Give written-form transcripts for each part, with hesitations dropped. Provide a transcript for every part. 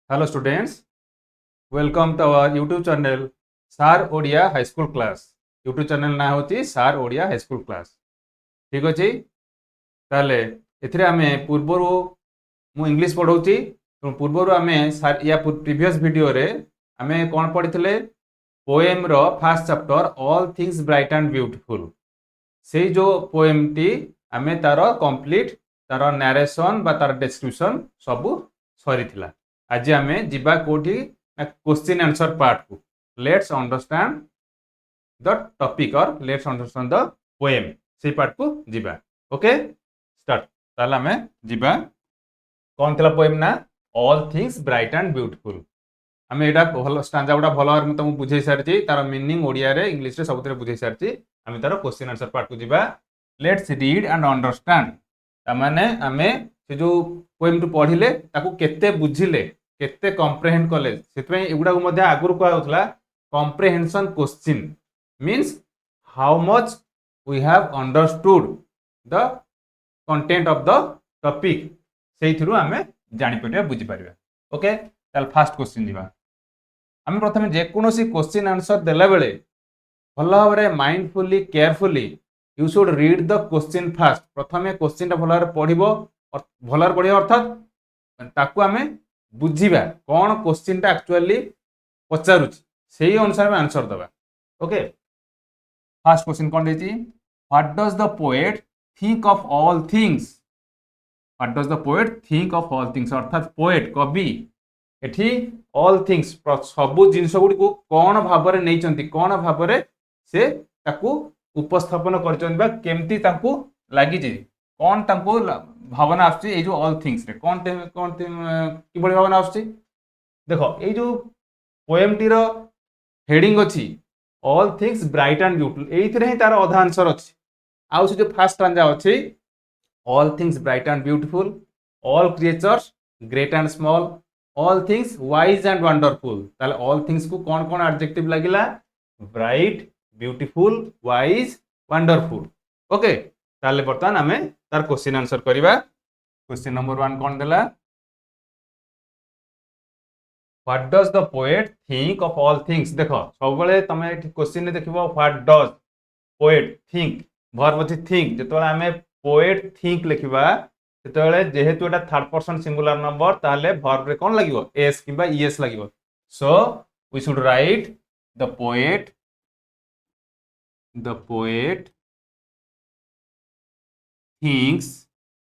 Hello students, welcome to our YouTube channel Sar Odia High School Class. YouTube channel ना होची Sar Odia High School Class. ठीक अछि ताले एथिरे आमे पूर्वरु मु इंग्लिश पढौची तो पूर्वरु आमे या प्रीवियस वीडियो रे आमे कोन पढिथिले पोएम रो first chapter all things bright and beautiful से जो पोएम टी आमे तारो कंप्लीट तारो नरेशन बा तारो डिस्क्रिप्शन सब सरीथिला आज आमे जिबा कोठी क्वेश्चन आंसर पार्ट को लेट्स अंडरस्टैंड द टॉपिक और लेट्स अंडरस्टैंड द पोएम से पार्ट को जिबा ओके स्टार्ट ताला आमे जिबा कोन थला पोएम ना all things bright and beautiful आमे एटा भलो स्टांजा गुडा भलो आर तुम बुझै सारची तार मीनिंग ओडिया रे इंग्लिश रे सबतरे बुझै सारची आमे तार क्वेश्चन आंसर पार्ट को जिबा लेट्स रीड एंड अंडरस्टैंड ता माने आमे से जो पोएम टू पढिले ताकू केते बुझिले केते कंप्रिहेंड कले सेतपे एगुडा को मध्ये आगुर को होतला comprehension question means how much we have understood the content of the topic सेई थ्रू आमे जानि पडिया बुझि परिबा ओके ताल फर्स्ट क्वेश्चन दिबा आमे प्रथमे जे कोनोसी क्वेश्चन आंसर देला बेले भलो भाबरे mindfully carefully you should read the question first प्रथमे क्वेश्चन ता भलो भाबरे पढिबो और भलो भाबरे पढिबो अर्थात ताकू आमे बुझिबा कोन क्वेश्चन ता एक्चुअली पचारुछि सेही अनुसार में आंसर दबा ओके फर्स्ट क्वेश्चन कोन देछि what does the poet think of all things what does the poet think of all things अर्थात पोएट कवि एठी ऑल थिंग्स सब जिंस गुडी को कोन भाबरे नैचंती कोन भाबरे से ताकू उपस्थापन करचंती बा केमती ताकू लागि जे कोन ताकू भावना आछी ए जो ऑल थिंग्स रे कोन कि बड़ी भावना आछी देखो ए जो पोएम टी रो हेडिंग अछि all things bright and beautiful एइथरे ही तार आधा आंसर अछि आउ से जो फर्स्ट स्टैंजा अछि all things bright and beautiful all creatures great and small all things wise and wonderful ताले ऑल थिंग्स को कोन कोन एडजेक्टिव लागिला bright beautiful wise wonderful okay ताले बर्तमान हमें तार क्वेश्चन आंसर करिबा क्वेश्चन नंबर 1 कोन देला what does the poet think of all things देखो सब बेले तमे क्वेश्चन ने देखिबो what does poet think verb अछि थिंक जेतोले हमें पोएट थिंक लिखिबा सेतोले जेहेतु एटा थर्ड पर्सन सिंगुलर नंबर ताले वर्ब रे कोन लागिवो एस किबा ईएस लागिवो so we should write the poet thinks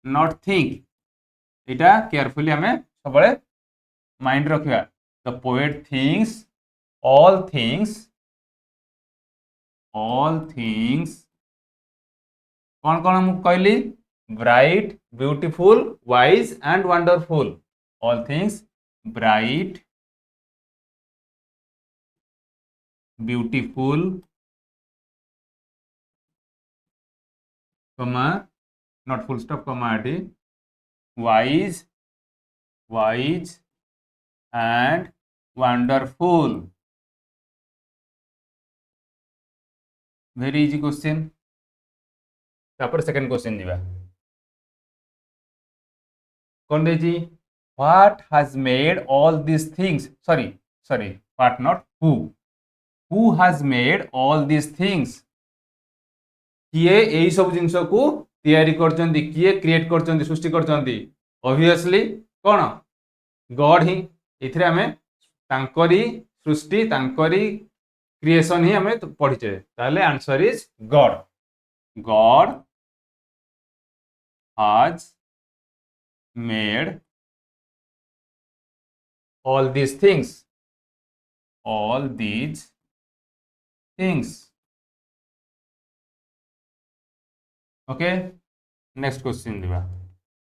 not think एटा केयरफुली हमें सबले माइंड रखिया the poet thinks all things कौन कौन हम कहली bright beautiful wise and wonderful all things bright beautiful कमा not full stop comma at wise and wonderful very easy question तापर सेकंड क्वेश्चन दिबा कोन देजी what has made all these things sorry what not who has made all these things किए एई सब जिंस को तैयारी करचंदी किए create करचंदी सृष्टि करचंदी obviously कोन God ही इथरे हमें तांकरी सृष्टि तांकरी creation ही हमें पढ़िचे ताले answer is God has made all these things okay next question दिबा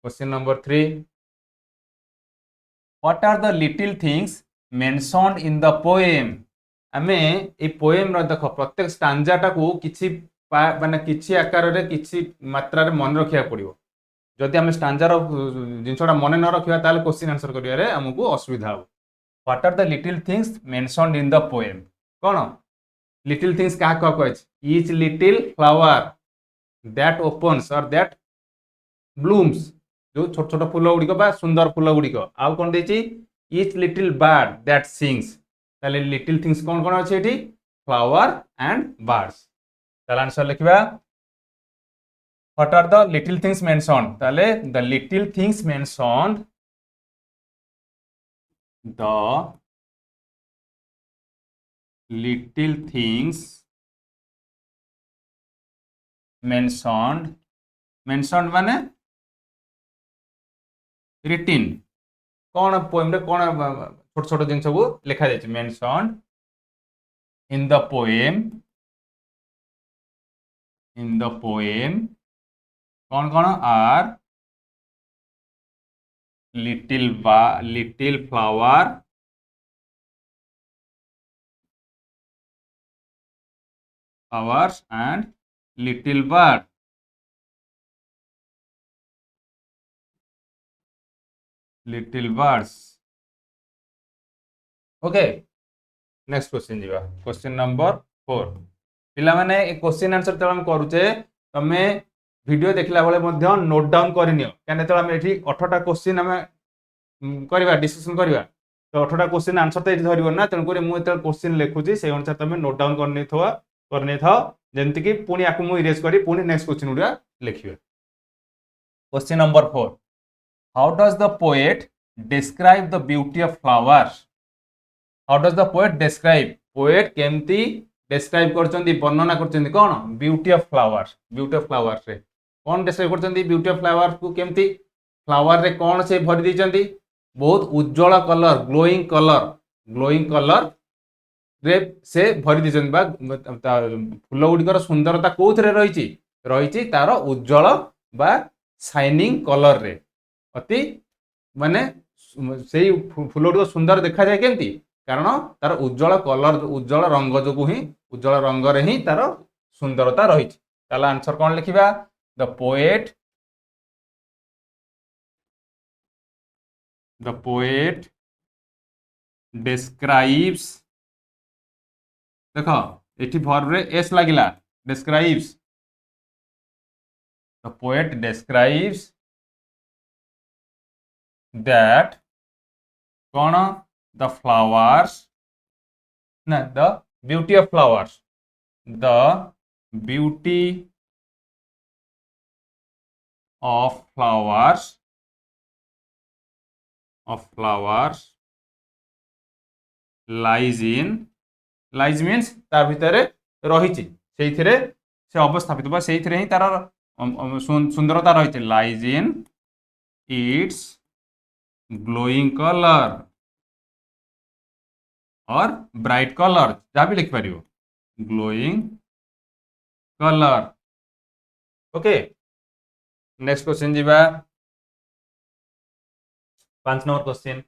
question number 3 what are the little things mentioned in the poem हमें ए पोएम रो देखो प्रत्येक स्टांजा टा को किछि माने किछि आकार रे किछि मात्रा रे मन रखिया पड़िबो जदि हम स्टांजा रो जिंसटा मन न रखिया ताले क्वेश्चन आंसर करिया रे हमकु असुविधा हो what are the little things mentioned in the poem cone little things का कहछ each little flower that opens or that blooms जो छोट छोट फूल गुड़िक बा सुंदर फूल गुड़िक आउ कौन देछि each little bird that sings তাহলে লিটল থিংস কোন কোন আছে এটি ফ্লাওয়ার এন্ড বার্ডস তাহলে आंसर লিখবা what are the little things mentioned তাহলে the little things mentioned the little things mentioned মানে written कौन पोएम रे कौन छोट छोट जिन सब लिखा जाय मेंशन इन द पोएम कौन कौन are little flowers and little bird little birds okay next question जीवा क्वेश्चन नंबर 4 पिला माने ए क्वेश्चन आंसर त हम करूचे तमे वीडियो देखला बेले मध्य नोट डाउन करनियो काने त हम एठी 18टा क्वेश्चन हम करबा डिस्कशन करबा तो 18टा क्वेश्चन आंसर त एठी धरिबो ना तन करे मु एत क्वेश्चन लेखुची से अनुसार तमे नोट डाउन करने था जेंति कि पुनी आकु मु इरेज करी पुनी नेक्स्ट क्वेश्चन उडा लिखिबे question number 4 how does the poet describe the beauty of flowers how does the poet describe poet केमती describe करचंदी वर्णना करचंदी कोन beauty of flowers रे कोन describe करचंदी beauty of flowers को केमती फ्लावर रे कोन से भरि दिचंदी बहुत उज्जवल कलर ग्लोइंग कलर रे से भरि दिचंदी बा फूल गुडिकर सुंदरता कोथरे रहिची तार उज्जवल बा शाइनिंग कलर रे अति माने से फूल गुडिक सुंदर देखा जाए केमती कारण तार उज्जवल रंग जो ही उज्जवल रंग रे ही तार सुंदरता रही ताला आंसर कौन लिखिबा द पोएट describes देखो एठी वर्ब रे एस लागिला describes the poet describes that कौन the flowers ना the beauty of flowers the beauty of flowers lies means तार भितरे रहिची सेइथिरे से अवस्थापित बा सेइथिरे ही तार सुंदरता रहिची lies in its glowing color और ब्राइट कलर जहाँ भी लिख पारियो glowing colour okay next question जीवा 5 number question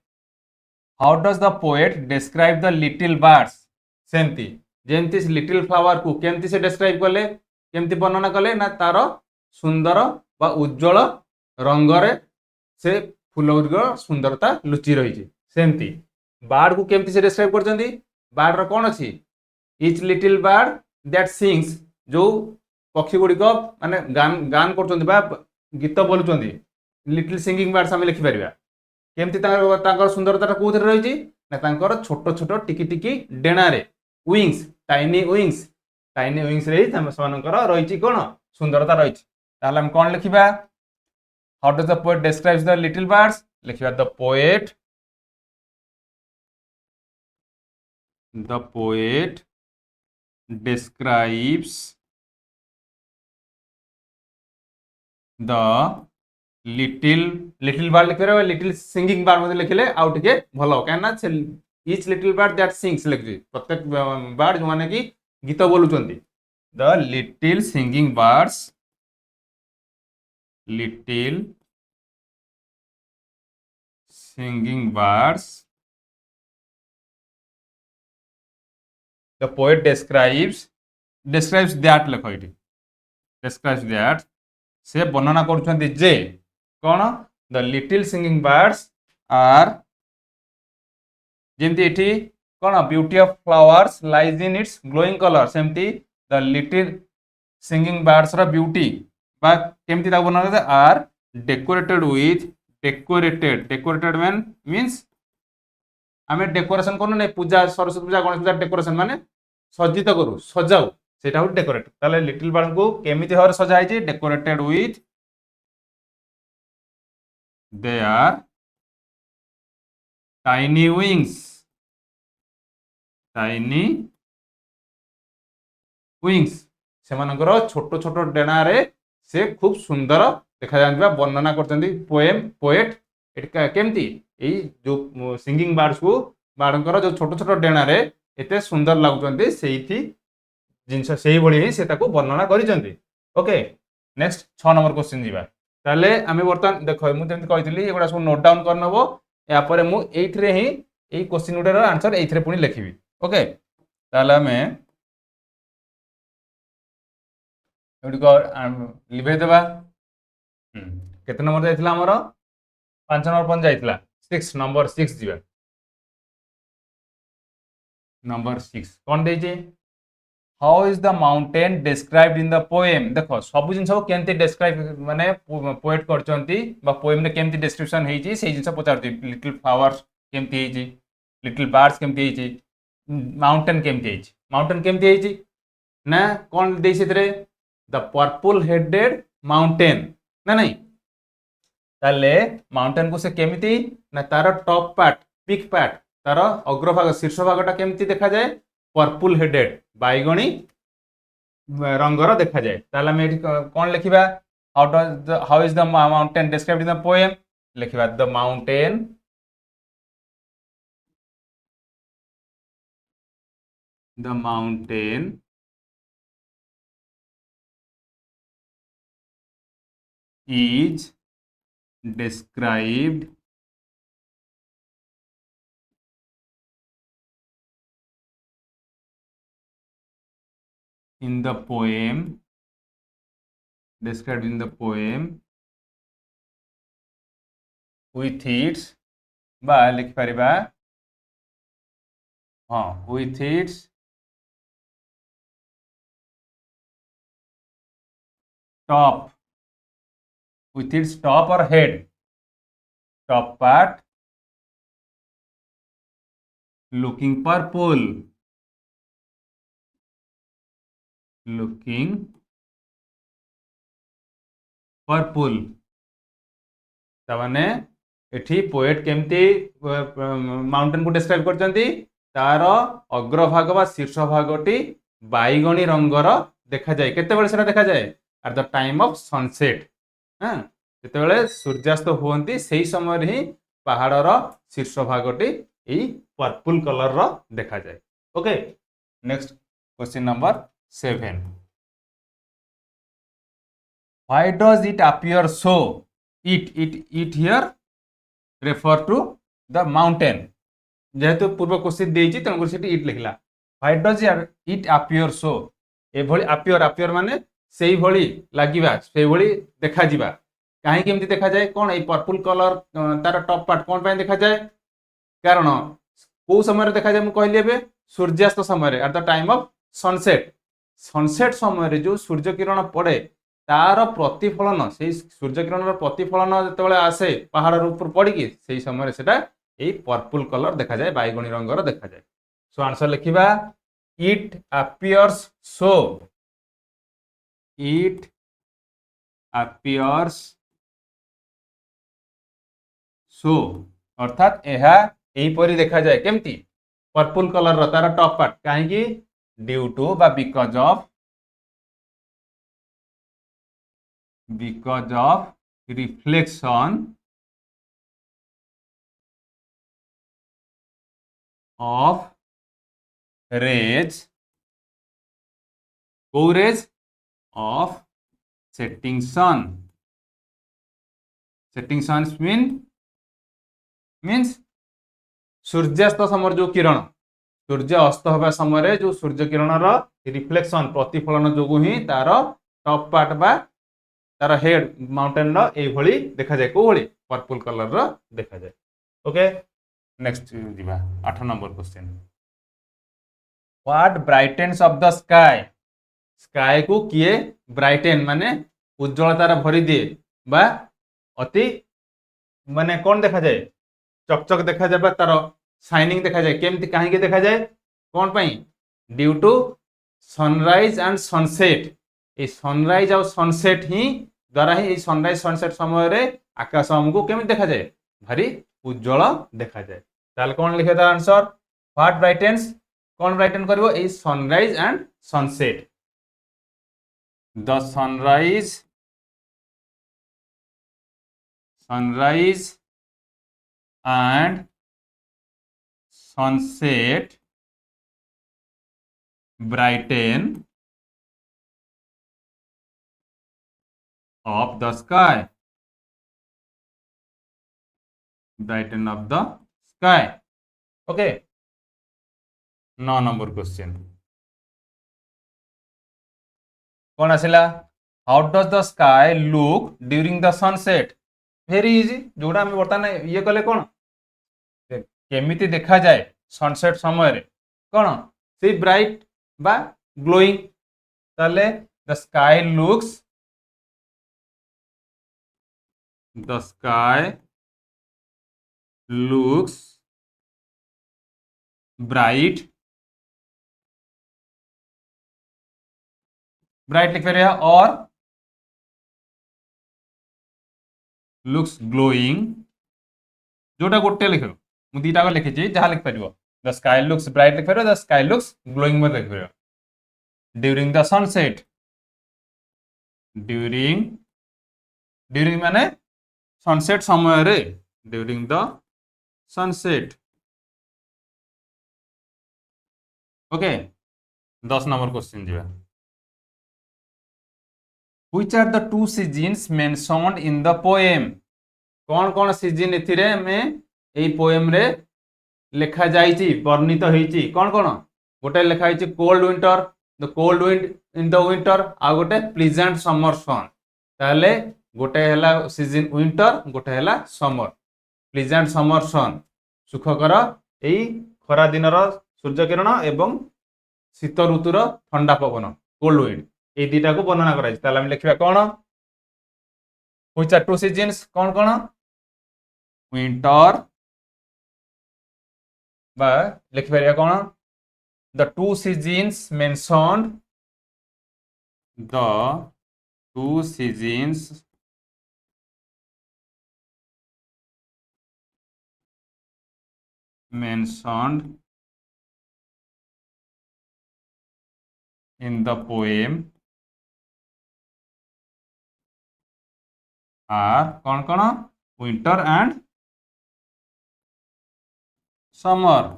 how does the poet describe the little birds सेमती जेमती लिटिल फ्लावर को केमती से डिस्क्राइब कले केमती वर्णना कले ना तार सुंदर बा उज्जवल रंग रे से फूल गुडिक सुंदरता लुचि रही सेमती बार्ड को केमती से डिस्क्राइब करचंदी बार्ड रो कोन अछि etch little bird that sings जो पक्षी गुडिक माने गान करचंदी बा गीत बोलुचंदी लिटिल सिंगिंग बर्ड्स हम लिखि परिबा केमती तांकर सुंदरता कोथरे रही ना तांकर छोट छोट टिकी टिकी डेना रे विंग्स टाइनी विंग्स रे समानकर रही कोन सुंदरता रही ताहले हम कोन लिखिबा how does the poet describes the little birds लिखिबा the poet describes the little bird लिखे लिटिल सिंगिंग बर्ड मते लिखले आउ टिके भलो काना each little bird that sings लिखि प्रत्येक बर्ड जो माने कि गीत बोलुचंदी the little singing birds the poet describes that लिखो इटी describes that से वर्णना करूछंती जे कोन the little singing birds are जेमती इटी कोन beauty of flowers lies in its glowing colour सेमती द लिटिल सिंगिंग बर्ड्स रा ब्यूटी बा केमती ता वर्णना आर डेकोरेटेड मीन्स आमे डेकोरेशन करू नै पूजा सरस्वती पूजा गणेश पूजा डेकोरेशन माने सज्जित करू सजाऊ सेटा हो डेकोरेट ताले लिटिल बर्ड को केमिति भाବରେ सजा ହେଇଛି decorated with their tiny wings सेमानकर छोट छोट डेणा रे से खूब सुंदर देखा जाता वर्णना करते पोएम पोएट केमती यही जो सिंगिंग बार्ड्स को बार्डकर जो छोट छोट डेणा रे एते सुंदर लगुचंती सेही जिनस सेही भली ही से ताको वर्णना करिसंती ओके नेक्स्ट 6 नंबर क्वेश्चन जीवा ताले आमे वर्तमान देखो मु जेमति कहितली एगुडा सब नोट डाउन करनबो या परे मु एइथरे ही एई क्वेश्चन गुडर आंसर एइथरे पुनी लिखिबी ओके ताले आमे एउडी को लिभे देबा केते नंबर जाइतला हमर 5 नंबर पन जाइतला 6 नंबर 6 जीवा नंबर 6 कोन देजे how is the mountain described in the poem देखो सब जिन सब केमती डिस्क्राइब माने पोएट करचंती बा पोएम ने केमती डिस्क्रिप्शन हेची से जिन सब पचारती लिटिल फ्लावर्स केमती हेची लिटिल बर्ड्स केमती हेची माउंटेन केमती हेची ना कोन देई सेतरे द पर्पल हेडेड माउंटेन ना नहीं ताले माउंटेन को से केमती ना तार टॉप पार्ट पिक पार्ट तार अग्रभाग शीर्ष भागटा केमती देखा जाए पर्पल हेडेड बैगणी रंगर देखा जाए ताले हम एठी कोन लिखिबा how is the mountain described in the poem लिखिबा the mountain is described in the poem with its बा लिख परिबा हाँ with its top or head top part looking purple तमाने एठी पोएट केमती माउंटेन को डिस्क्राइब करचंती तार अग्रभाग बा शीर्ष भागटी बैगणी रंगर देखा जाए केते बेले सेटा देखा जाए at the time of sunset हाँ जिते सूर्यास्त हुई से समय ही पहाड़र शीर्ष भागटी यही पर्पल कलर देखा जाए okay next question number 7 why does it appear so it here refer to the mountain जेहेतु पूर्व क्वेश्चन देती तेणुक इट लिखला why does it appear so ये अपीयर माने से भली लगिबा से भली देखा जिबा काहे केमती देखा जाए कौन ये पर्पल कलर तार टॉप पार्ट कौन पाए देखा जाए कारण को समय देखा जाए मुझे कहली एबे सूर्यास्त समय at the time of sunset समय जो सूर्य किरण पड़े तार प्रतिफलन से सूर्य किरण प्रतिफलन जो आसे पहाड़ ऊपर पड़ी से समय से यही पर्पल कलर देखा जाए बैगणी रंगर देखा जाए सो आंसर लिखिबा it appears so it appears so अर्थात यह यहीपरी देखा जाए केमती पर्पल कलर तार टॉप पार्ट कहीं ड्यू टू बा because of reflection of rays को rays of setting sun means सूर्यास्त समय जो किरण सूर्य अस्त होगा समय जो सूर्य किरण रिफ्लेक्शन प्रतिफलन जो ही तार टॉप पार्ट बा तार हेड माउंटेन ये देखा जाए कौ भली पर्पल कलर देखा जाए ओके नेक्स्ट जीवा 8 number question what brightens of the sky को किए ब्राइटेन माने उज्ज्वलतार भरी दिए बा अति माने कौन देखा जाए चकचक देखा जाए तार शाइनिंग देखा जाए केमती कहीं देखा जाए कौन पाई due to sunrise and sunset ये सनराइज और सनसेट ही द्वारा ही सनराइज सनसेट समय रे आकाश हमको केमती देखा जाए भारी उज्जवल देखा जाए ताले कौन लिखे तार आंसर व्हाट ब्राइटेन्स कौन ब्राइटन करिवो a sunrise and sunset the sunrise and sunset brighten of the sky brighten of the sky okay 9 number question कौन आसिला how does the sky look during the sunset very easy जोड़ा आम बर्तमान ये कले कौन केमिति देखा जाए सनसेट समय रे कौन से ब्राइट बा ग्लोइंग ताले द स्काई लुक्स ब्राइट लिख रहा और लुक्स ग्लोइंग जोटा गोटे लिख मुझे दीटा लिखी जहाँ लिखिपर द स्काई लुक्स ब्राइट लिखिपर द स्काई लुक्स ग्लोइंग में लिखिपर ड्यूरिंग द सनसेट ड्यूरिंग माने सनसेट समय रे during the sunset okay 10 number question जीवा Which are the two seasons mentioned in the poem? कौन कौन सीजन एथिरे में एई पोएम रे लिखा जाइछि वर्णित होइछि कौन कौन गोटे लिखा होइछि cold winter the cold wind in the winter आ गोटे प्लीजेंट समर सन ताले गोटे हला सीजन विंटर गोटे हला समर प्लीजेंट समर सन सुखकर एई खरा दिनर सूर्य किरण एवं शीत ऋतुर ठंडा पवन कोल्ड विंड ये दीटा को वर्णना कराई लिखा कौन व्हिच आर टू सीजन्स कौन कौन विंटर बा लिख पारिया कौन the two seasons mentioned in the poem are कौन कौन winter and summer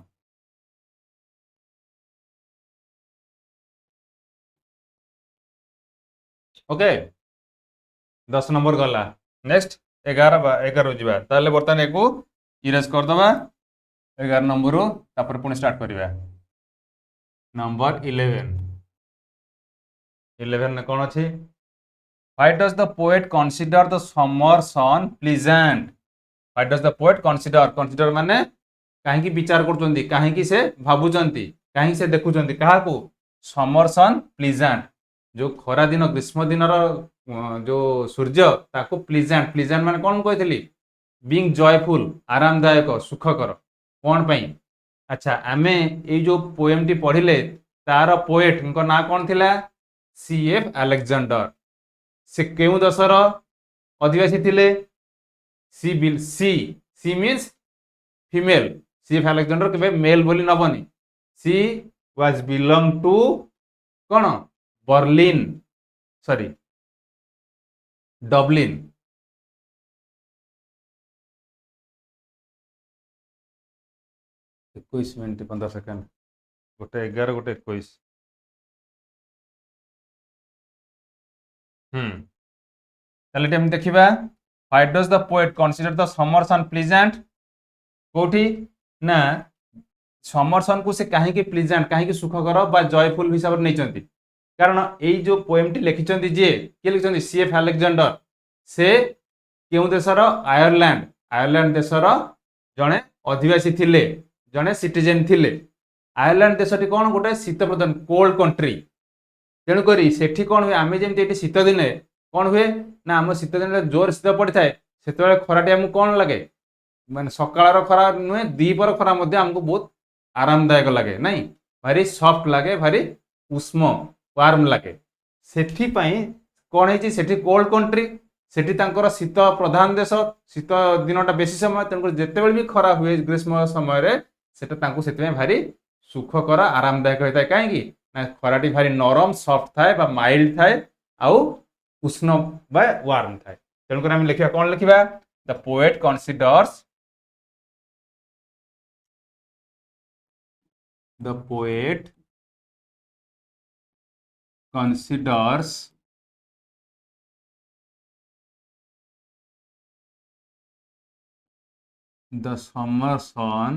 okay 10 number गला नेक्स्ट 11 जीवा ताले बर्तमान एको इरेज कर दबा 11 नंबर तापर पुणी स्टार्ट करिवा नंबर 11 ने कौन अच्छी Why does the poet consider the summer sun pleasant? Why does the poet consider माने कहीं विचार कर कहीं से भावुंट कहीं से देखुंट क्या समर सन प्लीजेंट जो खरा दिन ग्रीष्म दिन जो सूर्य ताको प्लीजेंट माने कौन कही बीइंग जॉयफुल आरामदायक सुखकर कौन पाई अच्छा आमे ये जो पोएम टी पढ़िले तार पोएट ना कौन थिला CF अलेक्जेंडर से क्यों दशर अधिवासी थिले she means female CF Alexander के मेल बोली नबनी सी वाज बिलोंग टू कौन बर्लिन सॉरी डबलिन इक्कीस मिनट 15 सेकंड गोटे 11 गोटे 21 ताले देखा why does the poet consider the summer sun pleasant कोठी ना समर सन को से कहीं प्लीजेंट कहीं सुखकर बा जॉयफुल हिसाब से नहीं कारण यही जो पोएम टी लिखिं जी किए लिखिं CF अलेक्जेंडर से क्यों देशर आयरलैंड देशर जड़े अधिवासी थिले जड़े सिटीजेन थिले आयरलैंड देशटी कौन गोटे शीत प्रधान कोल्ड कंट्री तेणुक से कौन हुए आम जमी शीत दिने कौन हुए ना आम शीत दिन जोर शीत पड़ता है से खराटी आमको कौन लगे ମାନେ ସକାଳର ଖରା ନୁହେଁ, ଦ୍ୱିପହର ଖରା ମଧ୍ୟ ଆମକୁ ବହୁତ ଆରାମଦାୟକ ଲାଗେ ନାଇଁ, ଭାରି ସଫ୍ଟ ଲାଗେ, ଭାରି ଉଷ୍ମ ୱାର୍ମ ଲାଗେ। ସେଥିପାଇଁ କ'ଣ ହେଇଛି, ସେଠି କୋଲ୍ଡ କଣ୍ଟ୍ରି, ସେଠି ତାଙ୍କର ଶୀତ ପ୍ରଧାନ ଦେଶ, ଶୀତ ଦିନଟା ବେଶୀ ସମୟ, ତେଣୁକରି ଯେତେବେଳେ ବି ଖରା ହୁଏ ଗ୍ରୀଷ୍ମ ସମୟରେ ସେଟା ତାଙ୍କୁ ସେଥିପାଇଁ ଭାରି ସୁଖକର ଆରାମଦାୟକ ହୋଇଥାଏ। କାହିଁକି ନା ଖରାଟି ଭାରି ନରମ ସଫ୍ଟ ଥାଏ ବା ମାଇଲ୍ଡ ଥାଏ, ଆଉ ଉଷ୍ଣ ବା ୱାର୍ମ ଥାଏ। ତେଣୁକରି ଆମେ ଲେଖିବା, କ'ଣ ଲେଖିବା? The poet considers the poet considers the summer sun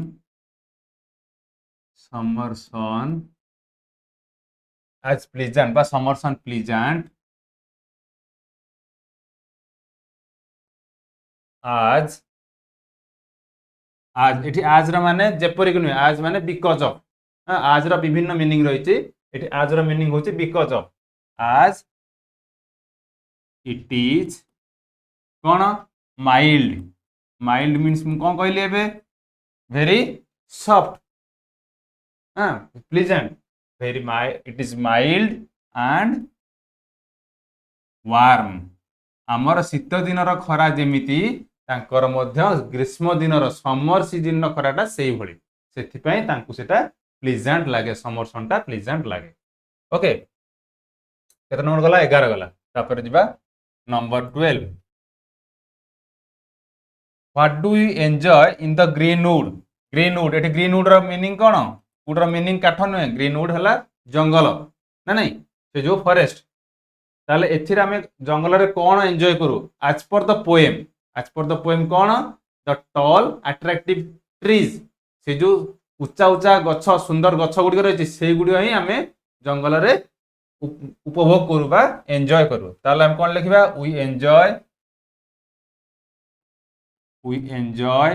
as pleasant বা summer sun pleasant as এটি আজ র মানে যেপরিকি নুহে, আজ মানে বিকজ অফ। আজ র বিভিন্ন মিনিং রয়েছে, এটি আজ র মিনিং হচ্ছে বিকজ অফ। আজ ইট ইজ কোন মাইল্ড, মাইল্ড মিন্স মু কোন কইলি এবে, ভেরি সফট, হ্যাঁ pleasant, very it is mild and warm। ଆମର ଶୀତ ଦିନର ଖରା ଯେମିତି, ତାଙ୍କର ମଧ୍ୟ ଗ୍ରୀଷ୍ମ ଦିନର ସମର ସିଜନର ଖରାଟା ସେଇଭଳି, ସେଥିପାଇଁ ତାଙ୍କୁ ସେଟା ପ୍ଲିଜାଣ୍ଟ ଲାଗେ, ସମର ସନଟା ପ୍ଲିଜାଣ୍ଟ ଲାଗେ। ଓକେ, କେତେ ନମ୍ବର ଗଲା? 11 ଗଲା। ତାପରେ ଯିବା number 12। What do you enjoy in the greenwood? greenwood, ଏଠି greenwood ର ମିନିଂ କ'ଣ? wood ର ମିନିଂ କାଠ ନୁହେଁ, greenwood ହେଲା ଜଙ୍ଗଲ ନା ନାଇଁ, ସେ ଯୋଉ ଫରେଷ୍ଟ। ତାହେଲେ ଏଥିରେ ଆମେ ଜଙ୍ଗଲରେ କ'ଣ ଏନ୍ଜୟ କରୁ? ଆଜ୍ ପର ଦ ପୋଏମ୍, ଆଜ୍ ପର ଦ ପୋଏମ୍ କ'ଣ? ଦ ଟଲ୍ ଆଟ୍ରାକ୍ଟିଭ ଟ୍ରିଜ୍, ସେ ଯୋଉ ଉଚ୍ଚା ଉଚ୍ଚା ଗଛ, ସୁନ୍ଦର ଗଛ ଗୁଡ଼ିକ ରହିଛି, ସେଇଗୁଡ଼ିକ ହିଁ ଆମେ ଜଙ୍ଗଲରେ ଉପଭୋଗ କରୁ ବା ଏନ୍ଜୟ କରୁ। ତାହେଲେ ଆମେ କ'ଣ ଲେଖିବା? we enjoy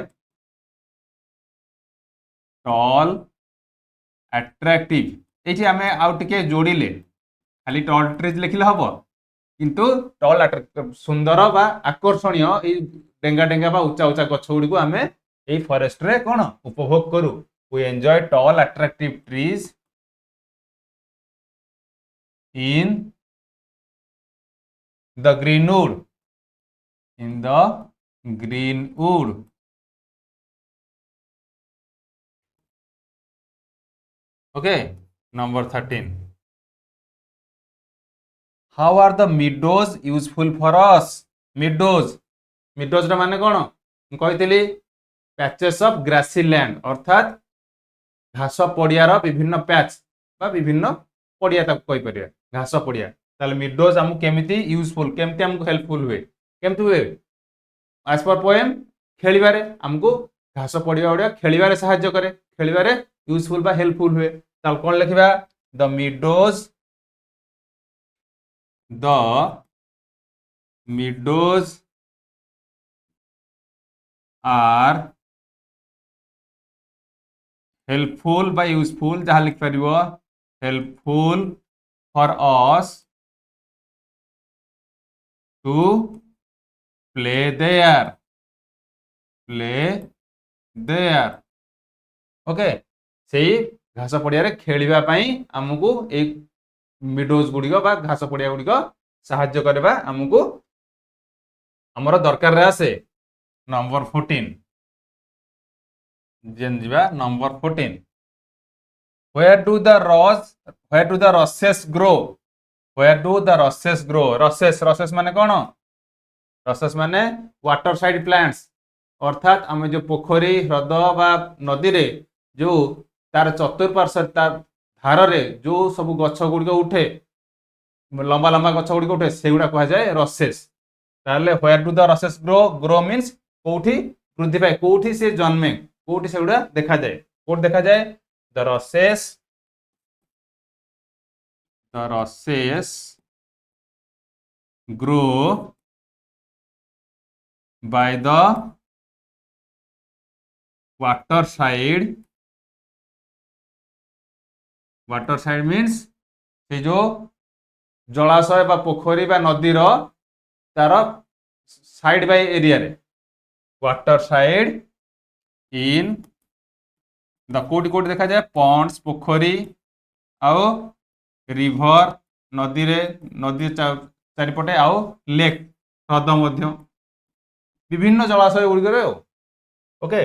tall attractive। এইটি ଆମେ ଆଉ ଟିକେ ଯୋଡ଼ିଲେ, ଖାଲି ଟଲ୍ ଟ୍ରିଜ୍ ଲେଖିଲେ ହବ, କିନ୍ତୁ ଟଲ୍ ସୁନ୍ଦର ବା ଆକର୍ଷଣୀୟ ଏଇ ଡେଙ୍ଗା ଡେଙ୍ଗା ବା ଉଚ୍ଚା ଉଚ୍ଚା ଗଛ ଗୁଡ଼ିକୁ ଆମେ ଏଇ ଫରେଷ୍ଟରେ କ'ଣ ଉପଭୋଗ କରୁ? we enjoy tall attractive trees in the greenwood, in the greenwood। okay, number 13। how are the meadows useful for us? meadows, meadows ର ମାନେ କ'ଣ? ମୁଁ କହିଥିଲି ପ୍ୟାଚେସ୍ ଅଫ୍ ଗ୍ରାସି ଲ୍ୟାଣ୍ଡ, ଅର୍ଥାତ୍ ଘାସ ପଡ଼ିଆର ବିଭିନ୍ନ ପ୍ୟାଚ୍ ବା ବିଭିନ୍ନ ପଡ଼ିଆ ତାକୁ କହିପାରିବା, ଘାସ ପଡ଼ିଆ। ତାହେଲେ ମିଡୋଜ୍ ଆମକୁ କେମିତି ୟୁଜଫୁଲ୍, କେମିତି ଆମକୁ ହେଲ୍ପଫୁଲ୍ ହୁଏ? କେମିତି ହୁଏ? ଆଜ୍ ପର ପୋଏମ୍, ଖେଳିବାରେ ଆମକୁ ଘାସ ପଡ଼ିଆ ଗୁଡ଼ା ଖେଳିବାରେ ସାହାଯ୍ୟ କରେ, ଖେଳିବାରେ ୟୁଜଫୁଲ୍ ବା ହେଲ୍ପଫୁଲ୍ ହୁଏ। ତାହେଲେ କ'ଣ ଲେଖିବା? ଦ meadows are helpful by useful, जहाँ लिख पारिबो helpful for us to play there, okay. सेही घास पड़िया खेलिबा पई हमकु एक मिडोज गुड़िक बा घास पड़िया गुड़िक साहाय्य करबा हमकु हमर दरकार रे आसे। नंबर 14 जेन जीवा number 14। where do the rushes grow? where do the rushes grow? rushes माने कोन? rushes माने वाटर साइड प्लांट्स, अर्थात आम जो पोखरी ह्रद बा नदी रे जो तार चतुर्पार्श्व तार धार रे जो सब गछ गुड़िक उठे, लंबा लंबा गछ गुड़िक उठे, सेगुड़ा कह जाए रसेस। ताहले where do the rushes grow? grow means कोठी वृद्धि पाए, कोठी से जन्मे, कोठी सेगुड़ा देखा जाए, कोठ देखा जाए? the rushes grow by the water side means से जो जलाशय बा पोखरी बा नदी रो तार साइड बाय एरिया रे, वाटर साइड इन द कोटी कोटी देखा जाए पॉन्ड्स पोखरी आउ रिभर नदी रे नदी चारिपटे आउ लेक ह्रद मध्य विभिन्न जलाशय गुड़िक ओके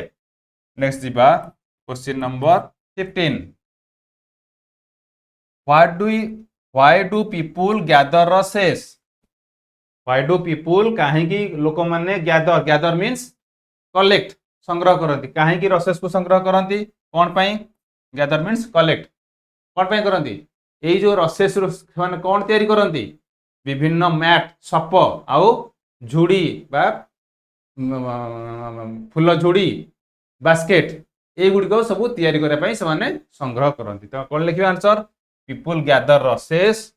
नेक्स्ट जीवा question number 15 why do people gather रसेस why do people कहीं लोक मैंने गैदर गैदर मीन्स कलेक्ट संग्रह करती कहीं रसेस को संग्रह करती कौन पाई गैदर मीन्स कलेक्ट कौन पाई करती यही जो रसेस मैंने कौन तैयारी करती विभिन्न मैट सप आउ झुड़ी बा फुल झुड़ी बास्केट एगुड़िक सब तैयारी करने से संग्रह करती तो कौन लिखिए answer people gather rushes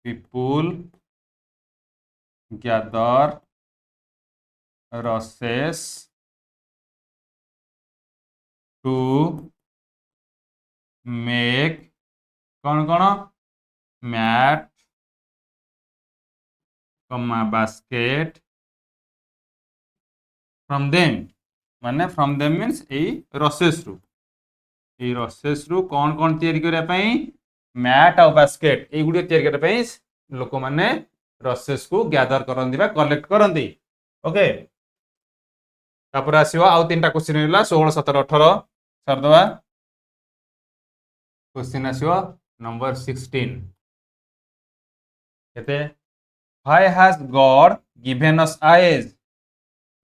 people gather rushes to make कौन कौन मैट बास्केट फ्रॉम देम माने फ्रॉम देम मीन्स रसेस रु कौन कौन तैयारी करने मैट और बास्केट ये तैयारी करने लोक मैंने रसेस को गैदर करती कलेक्ट करती ओके तापर आसो आउ 3टा क्वेश्चन है 16 17 18 सरदवा क्वेश्चन आसो नंबर 16 केते why has God given us eyes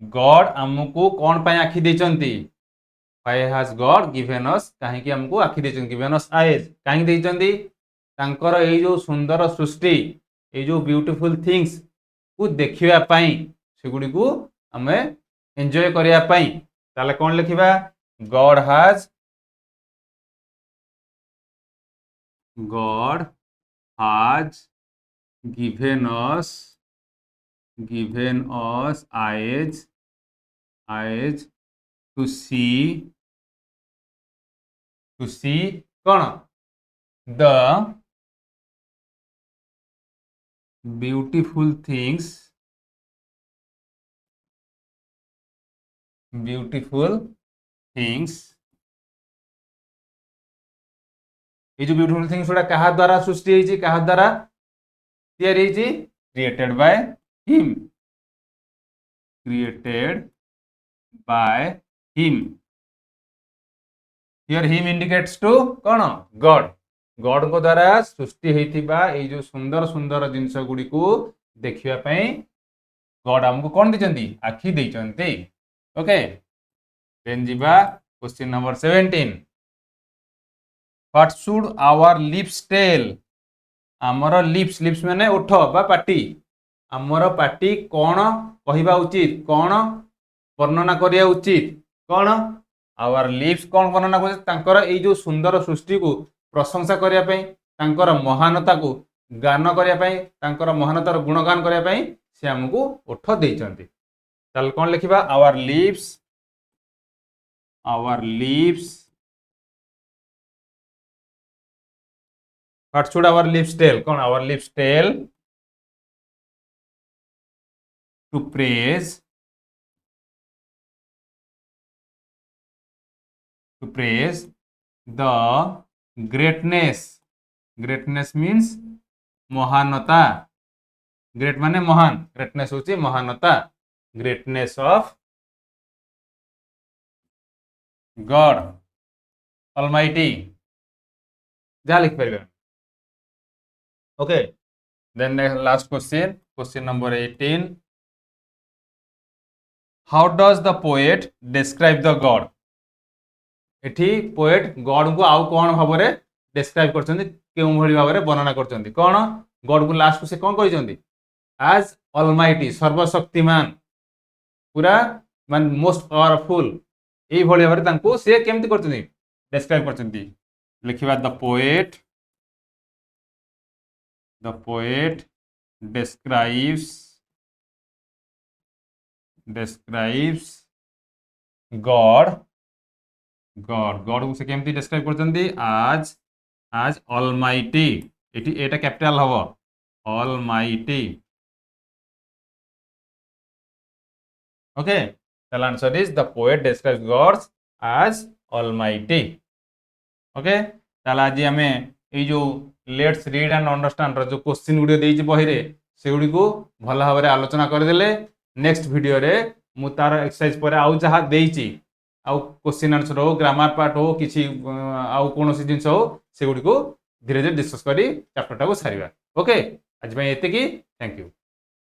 God हमको कौन पाई आखि देचंती why has God given us काहे कि हमको आखि देचंती गिवन अस आईज काहे देचंती तांकर ए जो सुंदर सृष्टि ए जो ब्यूटीफुल थिंग्स को देखिबा पाई सेगुडी को हमें एंजॉय करिया पाई ताले कौन लिखिबा God has given us eyes to see कौन the beautiful things ये जो ब्यूटीफुल थिंग्स गुड़ा कहा द्वारा सृष्टि होती कहा द्वारा तैयारी होती created by him here him indicates to कौन गॉड गॉड को द्वारा सृष्टि होता ये जो सुंदर सुंदर जिनस गुड़ी को देखापी गॉड हमको कौन देती आखि देती ओके देन जीवा question number 17 what should our lips tell आमर लिप्स लिप्स माने ओठ बा पाटी आमर पाटी कौन कहवा उचित कौन वर्णना करिया उचित कौन आवर लिप्स कौन वर्णना कर ये जो सुंदर सृष्टि को प्रशंसा करने महानता को गान करने महानतार गुणगान करने से आमको ओठ देते कौन लिखा our lips what should our lips tell कौन our lips tell to praise the greatness means महानता ग्रेट माने महान ग्रेटनेस होची महानता ग्रेटनेस ऑफ गॉड ऑलमाइटी जहाँ लिख पारे okay then last question number 18 how does the poet describe the god एठी पोएट गॉड को आउ कौन भाव में डिस्क्राइब कर भाव में वर्णना कर कौन गॉड को लास्ट को से कौन कहते एज ऑलमाइटी सर्वशक्तिमान पूरा मान मोस्ट पावरफुल यही भाव में से केमती कर डिस्क्राइब कर लिखा द पोएट describes God को से केमती डिस्क्राइब करते आज ऑलमाइटी एटा कैपिटल हम almighty okay the answer is the poet describes God as almighty okay ताला आज आमे ए जो लेट्स रीड एंड अंडरस्टैंड रो जो क्वेश्चन गुडी देइछि बही रे से गुडी को भला भाबरे आलोचना कर देले नेक्स्ट वीडियो रे मु तार एक्सरसाइज पर आउ जहा देइछि आउ क्वेश्चन आंसर हो ग्रामर पार्ट हो किछि आउ कोनोसी जिंस हो से गुडी को धीरे धीरे डिस्कस करी चैप्टर टा को सारिबा ओके आज भाई एते की थैंक यू